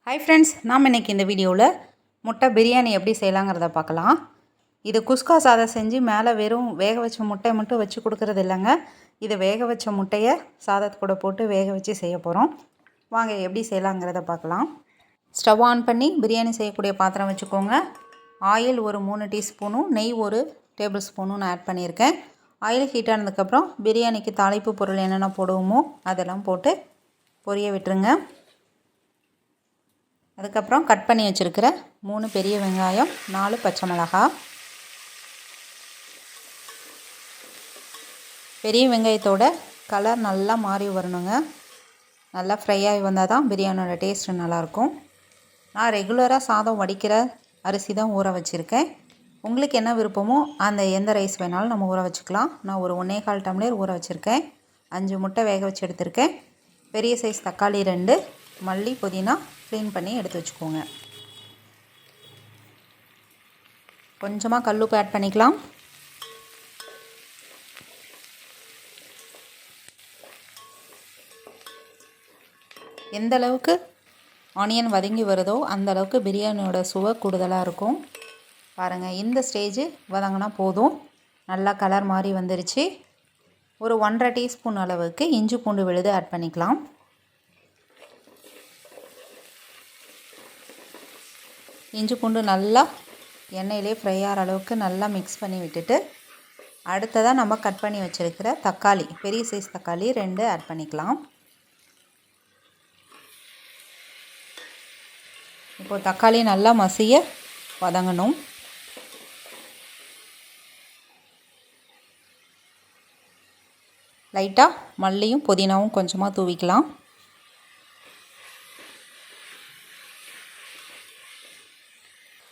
Hi friends, நாம் இன்றைக்கி இந்த வீடியோவில் முட்டை பிரியாணி எப்படி செய்யலாங்கிறத பார்க்கலாம். இது குஸ்கா சாதம் செஞ்சு மேலே வெறும் வேக வச்ச முட்டையை மட்டும் வச்சு கொடுக்குறது இல்லைங்க. இது வேக வச்ச முட்டையை சாதத்து கூட போட்டு வேக வச்சு செய்ய போகிறோம். வாங்க எப்படி செய்யலாங்கிறத பார்க்கலாம். ஸ்டவ் ஆன் பண்ணி பிரியாணி செய்யக்கூடிய பாத்திரம் வச்சுக்கோங்க. ஆயில் ஒரு 3 டீஸ்பூனும் நெய் ஒரு டேபிள் ஸ்பூனும் நான் ஆட் பண்ணியிருக்கேன். ஆயில் ஹீட் ஆனதுக்கப்புறம் பிரியாணிக்கு தாளிப்பு பொருள் என்னென்ன போடுவோமோ அதெல்லாம் போட்டு பொரிய விட்டுருங்க. அதுக்கப்புறம் கட் பண்ணி வச்சுருக்கிற 3 பெரிய வெங்காயம், 4 பச்சை மிளகாய். பெரிய வெங்காயத்தோட கலர் நல்லா மாறி வரணுங்க. நல்லா ஃப்ரை ஆகி வந்தால் தான் பிரியாணியோட டேஸ்ட்டு நல்லாயிருக்கும். நான் ரெகுலராக சாதம் வடிக்கிற அரிசி தான் ஊற வச்சுருக்கேன். உங்களுக்கு என்ன விருப்பமோ அந்த எந்த ரைஸ் வேணாலும் நம்ம ஊற வச்சுக்கலாம். நான் ஒரு 1.25 டம்ளர் ஊற வச்சுருக்கேன். 5 முட்டை வேக வச்சு எடுத்திருக்கேன். பெரிய சைஸ் தக்காளி 2, மல்லி புதினா க்ளீன் பண்ணி எடுத்து வச்சுக்கோங்க. கொஞ்சமாக கல்லுப்பு ஆட் பண்ணிக்கலாம். எந்த அளவுக்கு ஆனியன் வதங்கி வருதோ அந்த அளவுக்கு பிரியாணியோட சுவை கூடுதலாக இருக்கும். பாருங்கள், இந்த ஸ்டேஜ் வதங்கினா போதும். நல்லா கலர் மாதிரி வந்துருச்சு. ஒரு 1.5 டீஸ்பூன் அளவுக்கு இஞ்சி பூண்டு விழுது ஆட் பண்ணிக்கலாம். இஞ்சி பூண்டு நல்லா எண்ணெயிலே ஃப்ரை ஆகிற அளவுக்கு நல்லா மிக்ஸ் பண்ணி விட்டுட்டு அடுத்ததாக நம்ம கட் பண்ணி வச்சுருக்கிற தக்காளி, பெரிய சைஸ் தக்காளி 2 ஆட் பண்ணிக்கலாம். இப்போது தக்காளி நல்லா மசிய வதங்கணும். லைட்டாக மல்லியும் புதினாவும் கொஞ்சமாக தூவிக்கலாம்.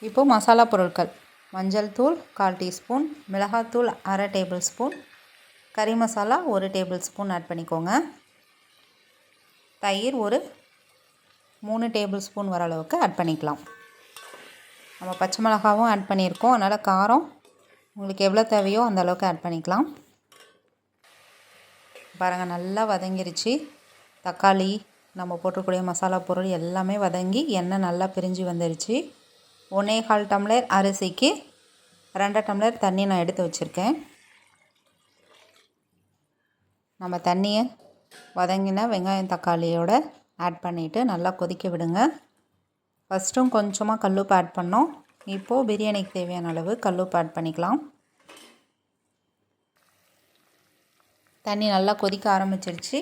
இப்போது மசாலா பொருட்கள்: மஞ்சள் தூள் 1/4 டீஸ்பூன், மிளகாத்தூள் 1/2 டேபிள் ஸ்பூன், கறி மசாலா 1 டேபிள் ஸ்பூன் ஆட் பண்ணிக்கோங்க. தயிர் ஒரு 3 டேபிள் ஸ்பூன் வர அளவுக்கு ஆட் பண்ணிக்கலாம். நம்ம பச்சை மிளகாவும் ஆட் பண்ணியிருக்கோம், அதனால் காரம் உங்களுக்கு எவ்வளோ தேவையோ அந்த அளவுக்கு ஆட் பண்ணிக்கலாம். பாருங்கள், நல்லா வதங்கிருச்சு. தக்காளி, நம்ம போட்டுக்கூடிய மசாலா பொருள் எல்லாமே வதங்கி எண்ணெய் நல்லா பிரிஞ்சு வந்துருச்சு. 1.25 டம்ளர் அரிசிக்கு 2 டம்ளர் தண்ணி நான் எடுத்து வச்சுருக்கேன். நம்ம தண்ணியை வதங்கின வெங்காயம் தக்காளியோட ஆட் பண்ணிவிட்டு நல்லா கொதிக்க விடுங்க. ஃபஸ்ட்டும் கொஞ்சமாக கல்லுப்பு ஆட் பண்ணோம். இப்போது பிரியாணிக்கு தேவையான அளவு கல்லுப்பு ஆட் பண்ணிக்கலாம். தண்ணி நல்லா கொதிக்க ஆரம்பிச்சிருச்சு.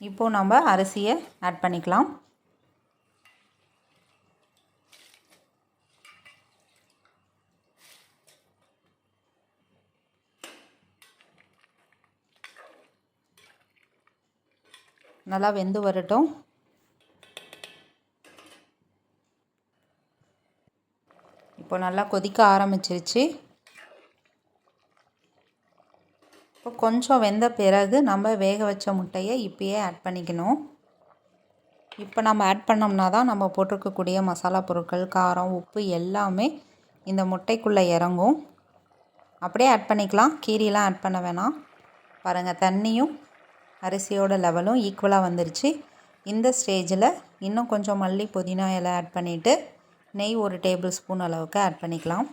இப்போது நம்ம அரிசியை ஆட் பண்ணிக்கலாம். நல்லா வெந்து வரட்டும். இப்போ நல்லா கொதிக்க ஆரம்பிச்சிருச்சு. இப்போ கொஞ்சம் வெந்த பிறகு நம்ம வேக வச்ச முட்டையை இப்பயே ஆட் பண்ணிக்கணும். இப்போ நம்ம ஆட் பண்ணோம்னா தான் நம்ம போட்டிருக்கக்கூடிய மசாலா பொருட்கள், காரம், உப்பு எல்லாமே இந்த முட்டைக்குள்ளே இறங்கும். அப்படியே ஆட் பண்ணிக்கலாம், கீரிலாம் ஆட் பண்ண வேணாம். பாருங்கள், தண்ணியும் அரிசியோட லெவலும் ஈக்குவலாக வந்துருச்சு. இந்த ஸ்டேஜில் இன்னும் கொஞ்சம் மல்லி புதினா இலை ஆட் பண்ணிவிட்டு நெய் 1 டேபிள் ஸ்பூன் அளவுக்கு ஆட் பண்ணிக்கலாம்.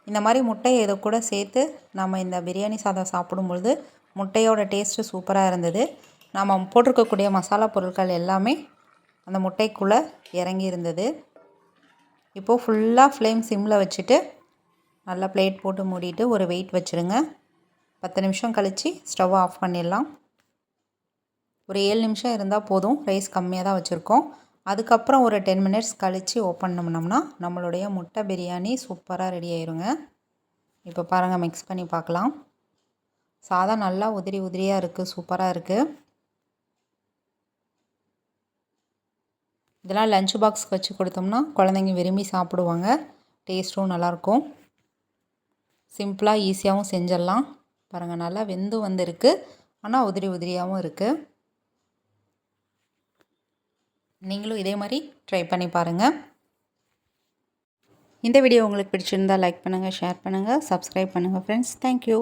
இந்த மாதிரி முட்டையை இதை கூட சேர்த்து நம்ம இந்த பிரியாணி சாதம் சாப்பிடும்பொழுது முட்டையோட டேஸ்ட்டு சூப்பராக இருந்தது. நம்ம போட்டிருக்கக்கூடிய மசாலா பொருட்கள் எல்லாமே அந்த முட்டைக்குள்ளே இறங்கி இருந்தது. இப்போது ஃபுல்லாக ஃப்ளேம் சிம்மில் வச்சுட்டு நல்லா பிளேட் போட்டு மூடிட்டு ஒரு வெயிட் வச்சுருங்க. 10 நிமிஷம் கழித்து ஸ்டவ் ஆஃப் பண்ணிடலாம். ஒரு 7 நிமிஷம் இருந்தால் போதும். ரைஸ் கம்மியாக தான் வச்சுருக்கோம். அதுக்கப்புறம் ஒரு 10 மினிட்ஸ் கழித்து ஓப்பன் பண்ணோம்னா நம்மளுடைய முட்டை பிரியாணி சூப்பராக ரெடி ஆயிருங்க. இப்போ பாருங்கள், மிக்ஸ் பண்ணி பார்க்கலாம். சாதம் நல்லா உதிரி உதிரியாக இருக்குது, சூப்பராக இருக்குது. இதெல்லாம் லஞ்ச் பாக்ஸ்க்கு வச்சு கொடுத்தோம்னா குழந்தைங்க விரும்பி சாப்பிடுவாங்க. டேஸ்ட்டும் நல்லாயிருக்கும். சிம்பிளாக ஈஸியாகவும் செஞ்சிடலாம். பாருங்கள், நல்லா வெந்து வந்திருக்கு, ஆனால் உதிரி உதிரியாகவும் இருக்குது. நீங்களும் இதே மாதிரி ட்ரை பண்ணி பாருங்கள். இந்த வீடியோ உங்களுக்கு பிடிச்சிருந்தால் லைக் பண்ணுங்கள், ஷேர் பண்ணுங்கள், சப்ஸ்கிரைப் பண்ணுங்கள் ஃப்ரெண்ட்ஸ். தேங்க்யூ.